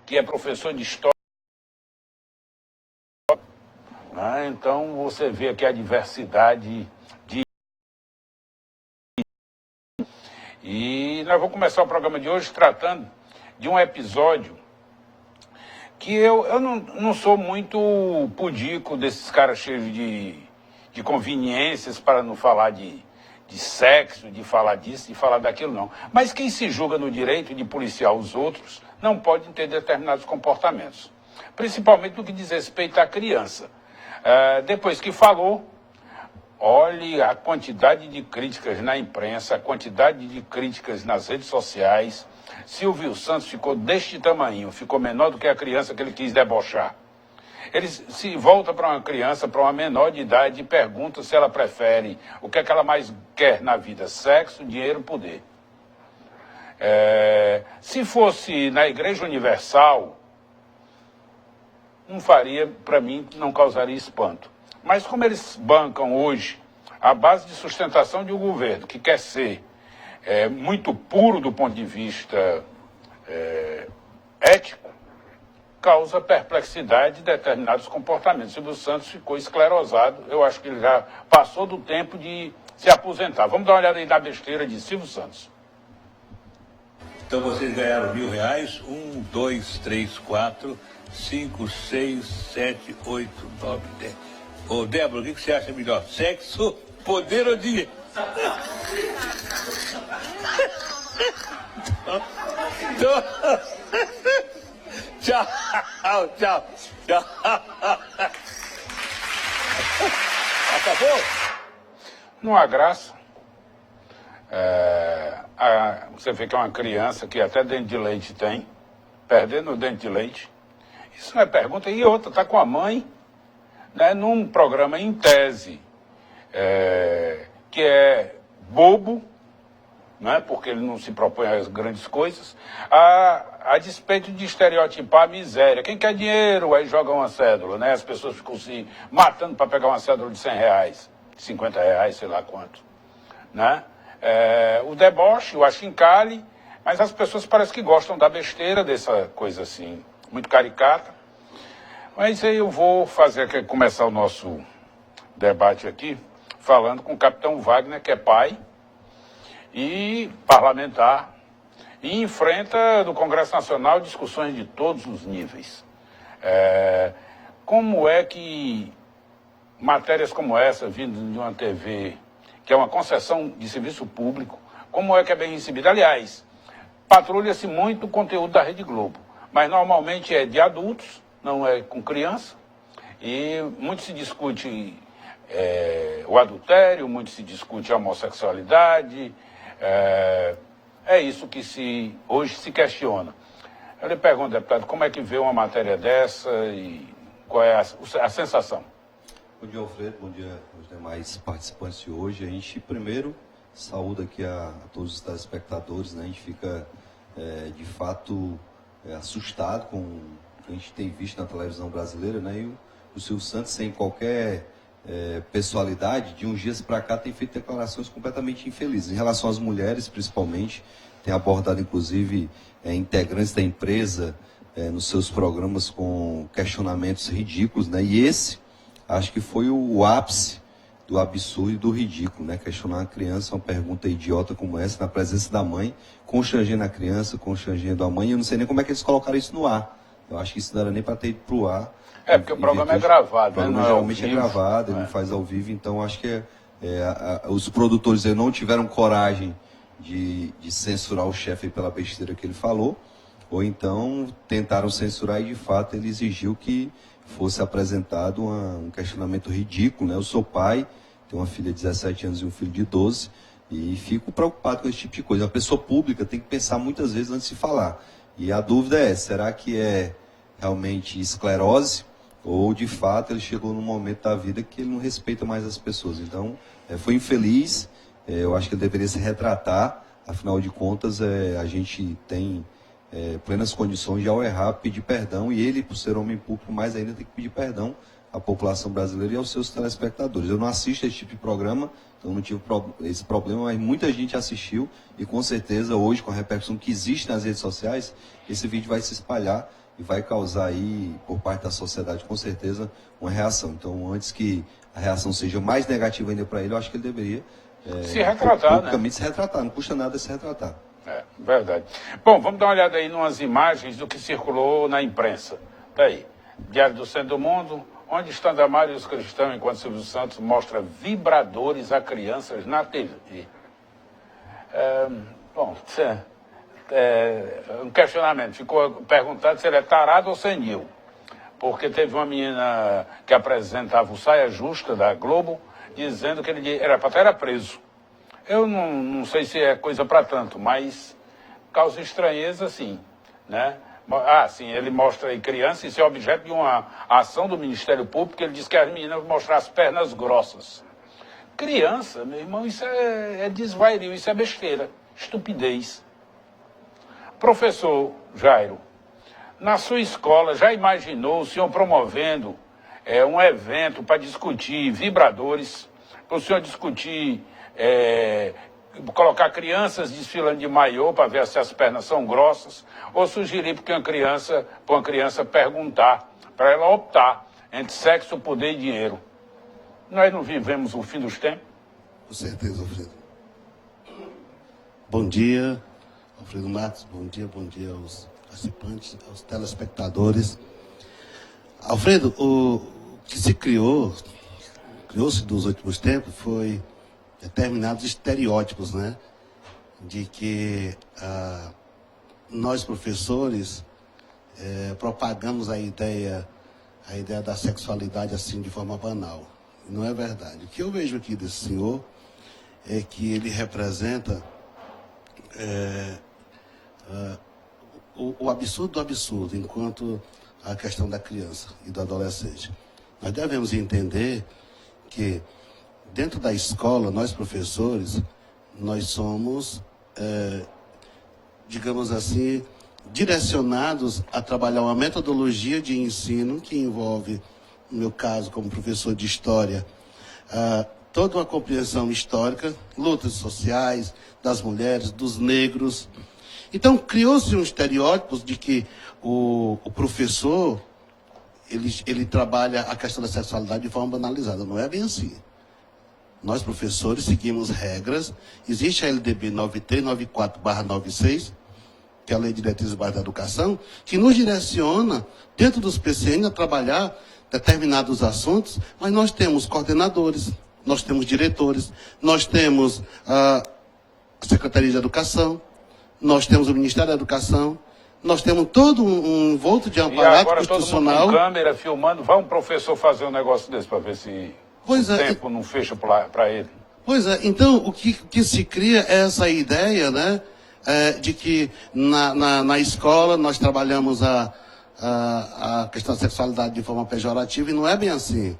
que é professor de história. Né? Então, você vê aqui a diversidade de... E nós vamos começar o programa de hoje tratando de um episódio que eu não sou muito pudico desses caras cheios de conveniências para não falar de sexo, de falar disso, de falar daquilo, não. Mas quem se julga no direito de policiar os outros não pode ter determinados comportamentos, principalmente no que diz respeito à criança. Depois que falou, olhe a quantidade de críticas na imprensa, a quantidade de críticas nas redes sociais. Silvio Santos ficou deste tamanho, ficou menor do que a criança que ele quis debochar. Ele se volta para uma criança, para uma menor de idade, e pergunta se ela prefere o que é que ela mais quer na vida: sexo, dinheiro, poder. Se fosse na Igreja Universal, não faria, para mim, não causaria espanto. Mas como eles bancam hoje a base de sustentação de um governo que quer ser muito puro do ponto de vista ético, causa perplexidade de determinados comportamentos. Silvio Santos ficou esclerosado. Eu acho que ele já passou do tempo de se aposentar. Vamos dar uma olhada aí na besteira de Silvio Santos. Então vocês ganharam R$1.000. 1, 2, 3, 4, 5, 6, 7, 8, 9, 10. Ô, Débora, o que você acha melhor? Sexo, poder ou dinheiro? Tchau, tchau, tchau. Acabou? Não há graça. Você vê que é uma criança que até dente de leite tem, perdendo o dente de leite. Isso não é pergunta. E outra, está com a mãe, né, num programa em tese, que é bobo, né, porque ele não se propõe às grandes coisas, a despeito de estereotipar a miséria. Quem quer dinheiro, aí joga uma cédula, né? As pessoas ficam se matando para pegar uma cédula de R$100, R$50, sei lá quanto. Né? O deboche, o achincalhe, mas as pessoas parecem que gostam da besteira, dessa coisa assim, muito caricata. Mas aí eu vou começar o nosso debate aqui, falando com o capitão Wagner, que é pai e parlamentar, e enfrenta no Congresso Nacional discussões de todos os níveis. Como é que matérias como essa, vindo de uma TV, que é uma concessão de serviço público, como é que é bem recebida? Aliás, patrulha-se muito o conteúdo da Rede Globo, mas normalmente é de adultos, não é com criança, e muito se discute o adultério, muito se discute a homossexualidade. É isso que hoje se questiona. Eu lhe pergunto, deputado, como é que vê uma matéria dessa e qual é a sensação? Bom dia, Alfredo. Bom dia aos demais participantes de hoje. A gente, primeiro, saúda aqui a todos os telespectadores, né? A gente fica, de fato, assustado com o que a gente tem visto na televisão brasileira, né? E o Silvio Santos, sem qualquer pessoalidade, de uns dias para cá, tem feito declarações completamente infelizes. Em relação às mulheres, principalmente, tem abordado, inclusive, integrantes da empresa nos seus programas com questionamentos ridículos, né? E esse, acho que foi o ápice do absurdo e do ridículo, né? Questionar uma criança, uma pergunta idiota como essa, na presença da mãe, constrangendo a criança, constrangendo a mãe. Eu não sei nem como é que eles colocaram isso no ar. Eu acho que isso não era nem para ter ido para o ar. Porque o programa é gravado, né? O programa geralmente é gravado, ele não faz ao vivo, então acho que os produtores não tiveram coragem de censurar o chefe pela besteira que ele falou, ou então tentaram censurar e de fato ele exigiu que fosse apresentado um questionamento ridículo, né? Eu sou pai, tenho uma filha de 17 anos e um filho de 12, e fico preocupado com esse tipo de coisa. A pessoa pública tem que pensar muitas vezes antes de falar. E a dúvida é, será que é realmente esclerose? Ou, de fato, ele chegou num momento da vida que ele não respeita mais as pessoas. Então, foi infeliz. Eu acho que ele deveria se retratar. Afinal de contas, a gente tem plenas condições de, ao errar, pedir perdão. E ele, por ser homem público, mais ainda tem que pedir perdão à população brasileira e aos seus telespectadores. Eu não assisto esse tipo de programa, então não tive esse problema, mas muita gente assistiu. E, com certeza, hoje, com a repercussão que existe nas redes sociais, esse vídeo vai se espalhar. e vai causar aí, por parte da sociedade, com certeza, uma reação. Então, antes que a reação seja mais negativa ainda para ele, eu acho que ele deveria se retratar, né? se retratar, não custa nada se retratar. É, verdade. Bom, vamos dar uma olhada aí em umas imagens do que circulou na imprensa. Tá aí. Diário do Centro do Mundo, onde estão Damares e os cristãos, enquanto Silvio Santos mostra vibradores a crianças na TV. Bom, um questionamento. Ficou perguntado se ele é tarado ou senil. Porque teve uma menina que apresentava o Saia Justa da Globo, dizendo que ele era preso. Eu não sei se é coisa para tanto, mas causa estranheza, sim, né? Sim, ele mostra aí criança, isso é objeto de uma ação do Ministério Público, ele diz que as meninas vão mostrar as pernas grossas. Criança, meu irmão, isso é desvario, isso é besteira, estupidez. Professor Jairo, na sua escola, já imaginou o senhor promovendo um evento para discutir vibradores, para o senhor discutir, colocar crianças desfilando de maiô para ver se as pernas são grossas, ou sugerir para uma criança perguntar, para ela optar entre sexo, poder e dinheiro? Nós não vivemos o fim dos tempos? Com certeza, Alfredo. Bom dia, Alfredo Matos, bom dia aos participantes, aos telespectadores. Alfredo, o que se criou-se dos últimos tempos foi determinados estereótipos, né? De que nós, professores, propagamos a ideia da sexualidade assim de forma banal. Não é verdade. O que eu vejo aqui desse senhor é que ele representa o absurdo do absurdo, enquanto a questão da criança e do adolescente. Nós devemos entender que dentro da escola, nós professores, nós somos, digamos assim, direcionados a trabalhar uma metodologia de ensino que envolve, no meu caso, como professor de história, toda uma compreensão histórica, lutas sociais das mulheres, dos negros. Então, criou-se um estereótipo de que o professor, ele trabalha a questão da sexualidade de forma banalizada. Não é bem assim. Nós, professores, seguimos regras. Existe a LDB 9394/96, que é a Lei de Diretrizes Básicas da Educação, que nos direciona, dentro dos PCN, a trabalhar determinados assuntos, mas nós temos coordenadores, nós temos diretores, nós temos a Secretaria de Educação, nós temos o Ministério da Educação, nós temos todo um envolto de aparato constitucional. Todo mundo com câmera filmando, vai um professor fazer um negócio desse para ver se o tempo não fecha para ele. Pois é, então o que se cria é essa ideia, né, de que na escola nós trabalhamos a questão da sexualidade de forma pejorativa, e não é bem assim.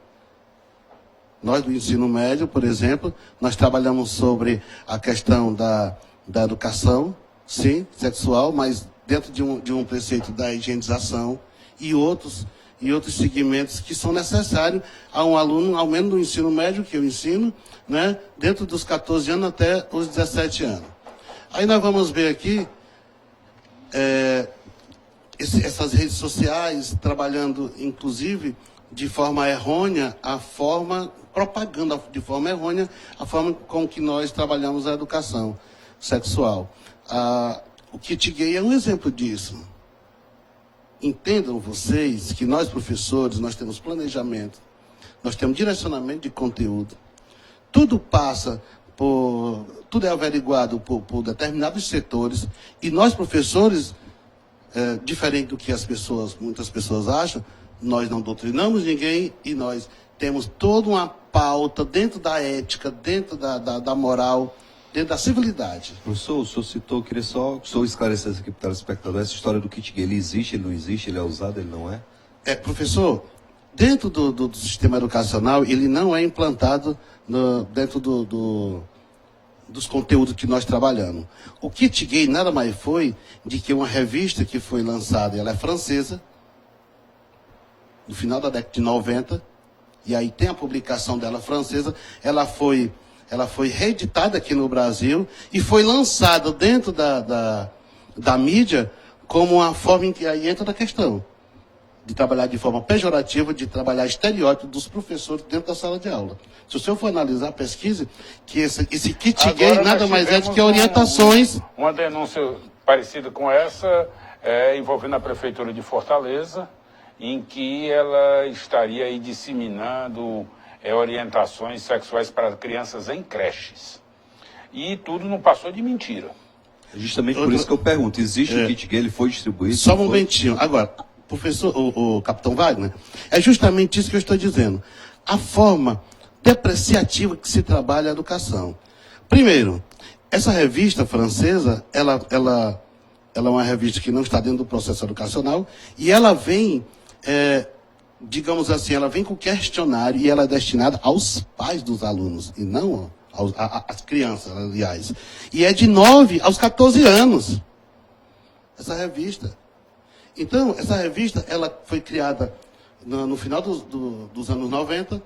Nós do ensino médio, por exemplo, nós trabalhamos sobre a questão da educação, sim, sexual, mas dentro de um preceito da higienização e outros segmentos que são necessários a um aluno, ao menos do ensino médio, que eu ensino, né, dentro dos 14 anos até os 17 anos. Aí nós vamos ver aqui essas redes sociais trabalhando, inclusive, de forma errônea, propagando de forma errônea a forma com que nós trabalhamos a educação sexual. O kit gay é um exemplo disso. Entendam vocês que nós, professores, nós temos planejamento, nós temos direcionamento de conteúdo. Tudo é averiguado por determinados setores, e nós, professores, diferente do que muitas pessoas acham, nós não doutrinamos ninguém, e nós temos toda uma pauta dentro da ética, dentro da moral, dentro da civilidade. Professor, o senhor citou, queria só que o senhor esclarecesse aqui para o telespectador, essa história do kit gay, ele existe, ele não existe, ele é usado, ele não é? Professor, dentro do sistema educacional, ele não é implantado dentro dos conteúdos que nós trabalhamos. O kit gay nada mais foi de que uma revista que foi lançada, ela é francesa, no final da década de 90, e aí tem a publicação dela francesa, ela foi reeditada aqui no Brasil e foi lançada dentro da mídia como uma forma em que aí entra a questão de trabalhar de forma pejorativa, de trabalhar estereótipo dos professores dentro da sala de aula. Se o senhor for analisar a pesquisa, que esse kit gay nada mais é do que orientações... Uma denúncia parecida com essa, envolvendo a Prefeitura de Fortaleza, em que ela estaria aí disseminando orientações sexuais para crianças em creches. E tudo não passou de mentira. Justamente por isso que eu pergunto, existe o kit gay, ele foi distribuído? Só um momentinho. Agora, professor, o capitão Wagner, é justamente isso que eu estou dizendo. A forma depreciativa que se trabalha a educação. Primeiro, essa revista francesa, ela é uma revista que não está dentro do processo educacional e ela vem, digamos assim, ela vem com questionário e ela é destinada aos pais dos alunos e não às crianças, aliás. E é de 9 aos 14 anos, essa revista. Então, essa revista, ela foi criada no final dos anos 90,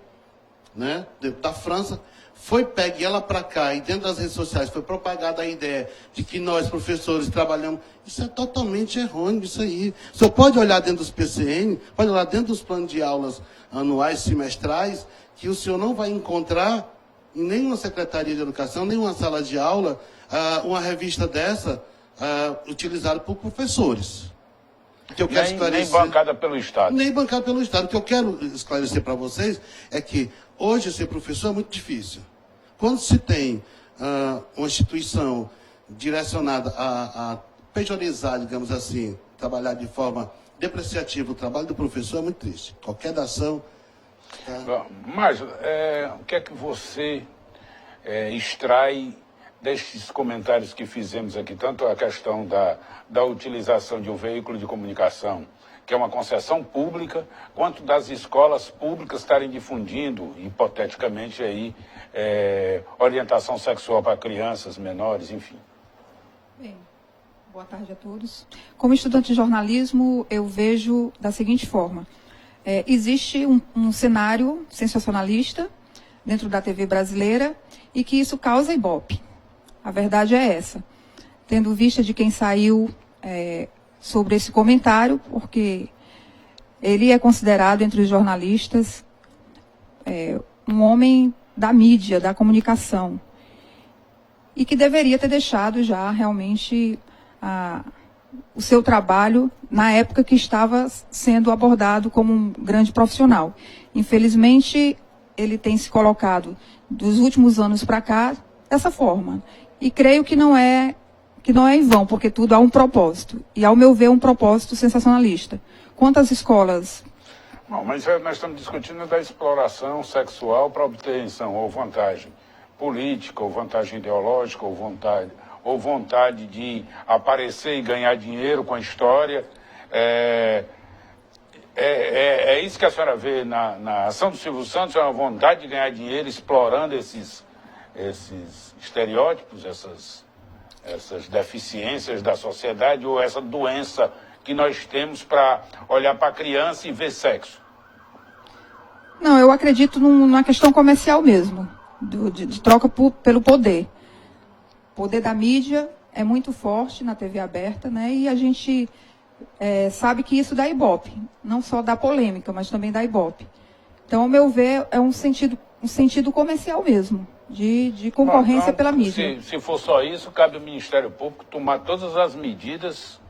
né, da França, foi pegue ela para cá e dentro das redes sociais foi propagada a ideia de que nós, professores, trabalhamos. Isso é totalmente errôneo, isso aí. O senhor pode olhar dentro dos PCN, pode olhar dentro dos planos de aulas anuais, semestrais, que o senhor não vai encontrar em nenhuma secretaria de educação, nenhuma sala de aula, uma revista dessa utilizada por professores. Que eu quero esclarecer, nem bancada pelo Estado. Nem bancada pelo Estado. O que eu quero esclarecer para vocês é que hoje ser professor é muito difícil. Quando se tem uma instituição direcionada a pejorizar, digamos assim, trabalhar de forma depreciativa o trabalho do professor, é muito triste. Qualquer ação... Tá? Mas o que é que você extrai destes comentários que fizemos aqui, tanto a questão da utilização de um veículo de comunicação, que é uma concessão pública, quanto das escolas públicas estarem difundindo, hipoteticamente, aí, orientação sexual para crianças menores, enfim. Bem, boa tarde a todos. Como estudante de jornalismo, eu vejo da seguinte forma. Existe um cenário sensacionalista dentro da TV brasileira e que isso causa ibope. A verdade é essa. Tendo vista de quem saiu sobre esse comentário, porque ele é considerado entre os jornalistas um homem da mídia, da comunicação, e que deveria ter deixado já realmente o seu trabalho na época que estava sendo abordado como um grande profissional. Infelizmente, ele tem se colocado dos últimos anos para cá dessa forma. E creio que não é em vão, porque tudo há um propósito. E, ao meu ver, um propósito sensacionalista. Quantas escolas... Não, mas nós estamos discutindo da exploração sexual para obtenção ou vantagem política, ou vantagem ideológica, ou vontade de aparecer e ganhar dinheiro com a história. É isso que a senhora vê na ação do Silvio Santos, é uma vontade de ganhar dinheiro explorando esses estereótipos, essas deficiências da sociedade, ou essa doença que nós temos para olhar para a criança e ver sexo? Não, eu acredito numa questão comercial mesmo, de troca pelo poder. O poder da mídia é muito forte na TV aberta, né? E a gente sabe que isso dá ibope, não só dá polêmica, mas também dá ibope. Então, ao meu ver, é um sentido comercial mesmo, de concorrência então, pela mídia. Se for só isso, cabe ao Ministério Público tomar todas as medidas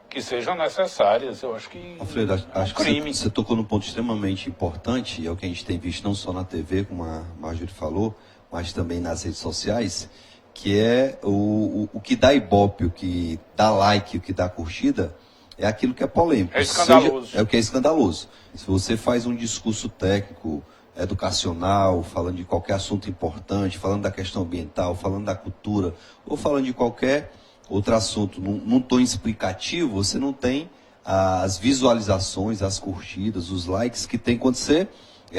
que sejam necessárias. Eu acho que Alfredo, acho crime. Que você tocou num ponto extremamente importante, e é o que a gente tem visto não só na TV, como a Marjorie falou, mas também nas redes sociais, que é o que dá ibope, o que dá like, o que dá curtida, é aquilo que é polêmico. É escandaloso. É o que é escandaloso. Se você faz um discurso técnico, educacional, falando de qualquer assunto importante, falando da questão ambiental, falando da cultura, ou falando de qualquer outro assunto num tom explicativo, você não tem as visualizações, as curtidas, os likes que tem quando você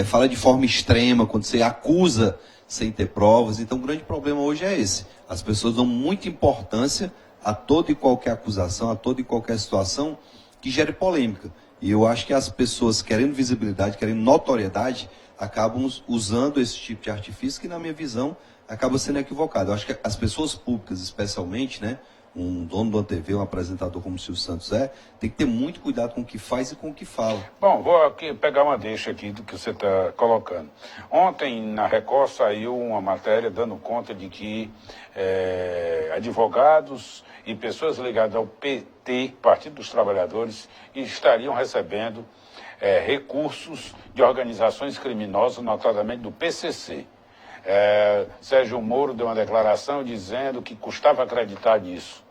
fala de forma extrema, quando você acusa sem ter provas. Então o grande problema hoje é esse. As pessoas dão muita importância a toda e qualquer acusação, a toda e qualquer situação que gere polêmica. E eu acho que as pessoas querendo visibilidade, querendo notoriedade, acabam usando esse tipo de artifício que, na minha visão, acaba sendo equivocado. Eu acho que as pessoas públicas, especialmente, né, um dono de uma TV, um apresentador como o Silvio Santos tem que ter muito cuidado com o que faz e com o que fala. Bom, vou aqui pegar uma deixa aqui do que você está colocando. Ontem, na Record, saiu uma matéria dando conta de que advogados e pessoas ligadas ao PT, Partido dos Trabalhadores, estariam recebendo recursos de organizações criminosas, notadamente do PCC. Sérgio Moro deu uma declaração dizendo que custava acreditar nisso.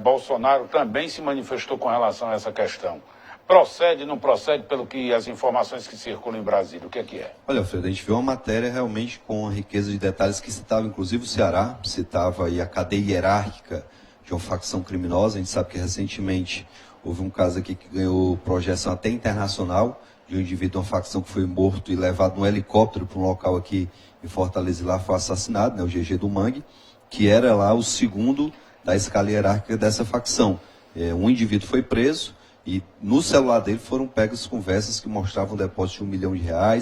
Bolsonaro também se manifestou com relação a essa questão. Procede, não procede, pelo que as informações que circulam em Brasília? O que é? Olha, Alfredo, a gente viu uma matéria realmente com uma riqueza de detalhes que citava inclusive o Ceará, citava aí a cadeia hierárquica de uma facção criminosa. A gente sabe que recentemente houve um caso aqui que ganhou projeção até internacional, de um indivíduo de uma facção que foi morto e levado num helicóptero para um local aqui em Fortaleza, e lá foi assassinado, né, o GG do Mangue, que era lá o segundo da escala hierárquica dessa facção. Um indivíduo foi preso e no celular dele foram pegas conversas que mostravam um depósito de R$1 milhão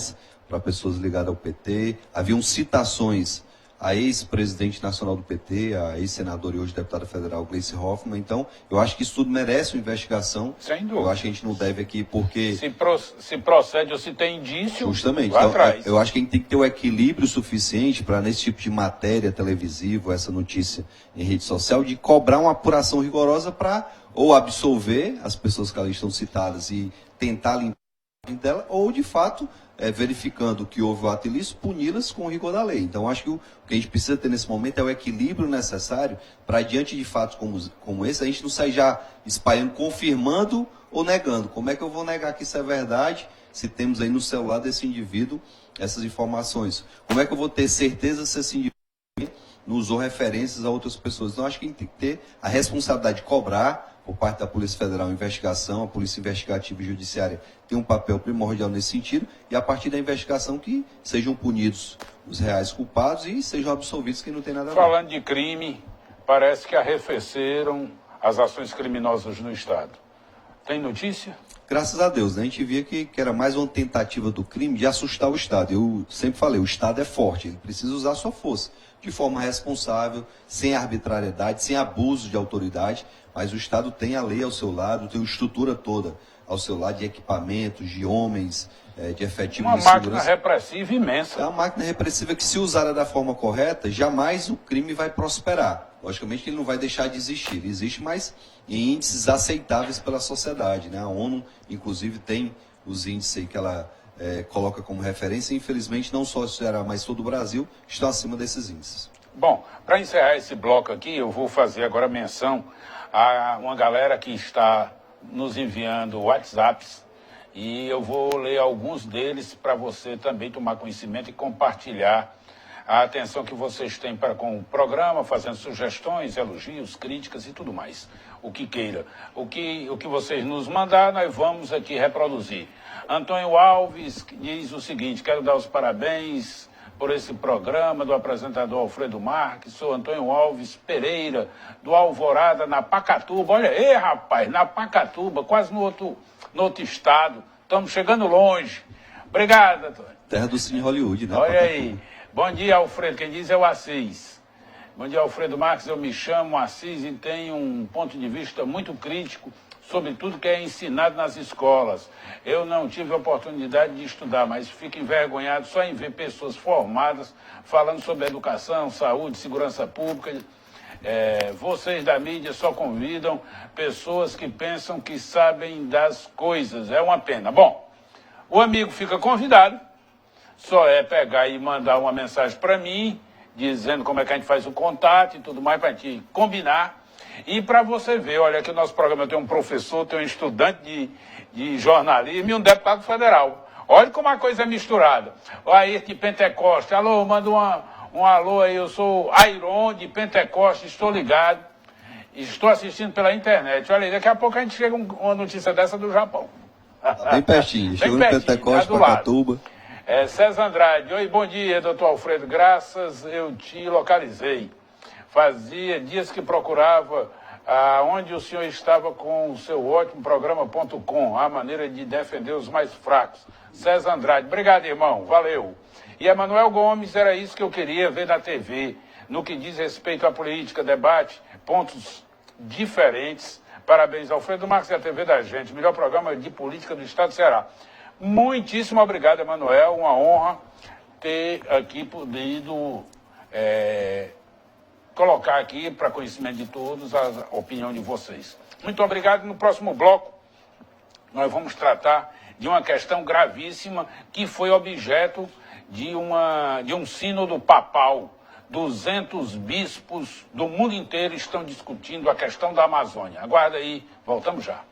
para pessoas ligadas ao PT. Haviam citações a ex-presidente nacional do PT, a ex-senadora e hoje deputada federal Gleice Hoffmann. Então, eu acho que isso tudo merece uma investigação. Sem dúvida. Eu acho que a gente não deve aqui porque... Se procede ou se tem indício, justamente. vai Então, atrás. Eu acho que a gente tem que ter o equilíbrio suficiente para, nesse tipo de matéria televisiva, essa notícia em rede social, de cobrar uma apuração rigorosa para ou absolver as pessoas que ali estão citadas e tentar limpar dela, ou, de fato, verificando que houve o ato ilícito, puni-las com o rigor da lei. Então, acho que o que a gente precisa ter nesse momento é o equilíbrio necessário para, diante de fatos como esse, a gente não sair já espalhando, confirmando ou negando. Como é que eu vou negar que isso é verdade se temos aí no celular desse indivíduo essas informações? Como é que eu vou ter certeza se esse indivíduo não usou referências a outras pessoas? Então, acho que a gente tem que ter a responsabilidade de cobrar por parte da Polícia Federal, investigação, a Polícia Investigativa e Judiciária tem um papel primordial nesse sentido, e a partir da investigação que sejam punidos os reais culpados e sejam absolvidos quem não tem nada a ver. Falando de crime, parece que arrefeceram as ações criminosas no Estado. Tem notícia? Graças a Deus, né? A gente via que era mais uma tentativa do crime de assustar o Estado. Eu sempre falei, o Estado é forte, ele precisa usar a sua força, de forma responsável, sem arbitrariedade, sem abuso de autoridade, mas o Estado tem a lei ao seu lado, tem a estrutura toda ao seu lado, de equipamentos, de homens, de efetivos de segurança. Uma máquina repressiva imensa. É uma máquina repressiva que, se usada da forma correta, jamais o crime vai prosperar. Logicamente que ele não vai deixar de existir. Ele existe, mas em índices aceitáveis pela sociedade, né? A ONU, inclusive, tem os índices aí que ela coloca como referência, e infelizmente não só o Ceará, mas todo o Brasil estão acima desses índices. Bom, para encerrar esse bloco aqui, eu vou fazer agora menção a uma galera que está nos enviando WhatsApps, e eu vou ler alguns deles para você também tomar conhecimento e compartilhar a atenção que vocês têm para com o programa, fazendo sugestões, elogios, críticas e tudo mais. O que queira. O que vocês nos mandaram, nós vamos aqui reproduzir. Antônio Alves diz o seguinte: quero dar os parabéns por esse programa do apresentador Alfredo Marques. Sou Antônio Alves Pereira, do Alvorada, na Pacatuba. Olha aí, rapaz, na Pacatuba, quase no outro estado. Estamos chegando longe. Obrigado, Antônio. Terra do Cine Hollywood, né? Olha aí. Bom dia, Alfredo. Quem diz é o Assis. Bom dia, Alfredo Marques. Eu me chamo Assis e tenho um ponto de vista muito crítico sobre tudo que é ensinado nas escolas. Eu não tive a oportunidade de estudar, mas fico envergonhado só em ver pessoas formadas falando sobre educação, saúde, segurança pública. Vocês da mídia só convidam pessoas que pensam que sabem das coisas. É uma pena. Bom, o amigo fica convidado. Só é pegar e mandar uma mensagem para mim, dizendo como é que a gente faz o contato e tudo mais, para a gente combinar. E para você ver, olha, aqui no nosso programa tem um professor, tem um estudante de jornalismo e um deputado federal. Olha como a coisa é misturada. O Ayrton de Pentecoste, alô, manda um alô aí, eu sou Airon de Pentecoste, estou ligado, estou assistindo pela internet. Olha aí, daqui a pouco a gente chega uma notícia dessa do Japão. Tá bem pertinho, chegou no Pentecoste, Pacatuba. César Andrade, oi, bom dia, doutor Alfredo, graças, eu te localizei. Fazia dias que procurava onde o senhor estava com o seu ótimo programa.com, a maneira de defender os mais fracos. César Andrade, obrigado, irmão, valeu. E Emanuel Gomes, era isso que eu queria ver na TV, no que diz respeito à política, debate, pontos diferentes. Parabéns, Alfredo Marques e a TV da Gente, melhor programa de política do Estado do Ceará. Muitíssimo obrigado, Emanuel, uma honra ter aqui podido colocar aqui para conhecimento de todos a opinião de vocês. Muito obrigado. No próximo bloco, nós vamos tratar de uma questão gravíssima que foi objeto de um sínodo papal. 200 bispos do mundo inteiro estão discutindo a questão da Amazônia. Aguarda aí, voltamos já.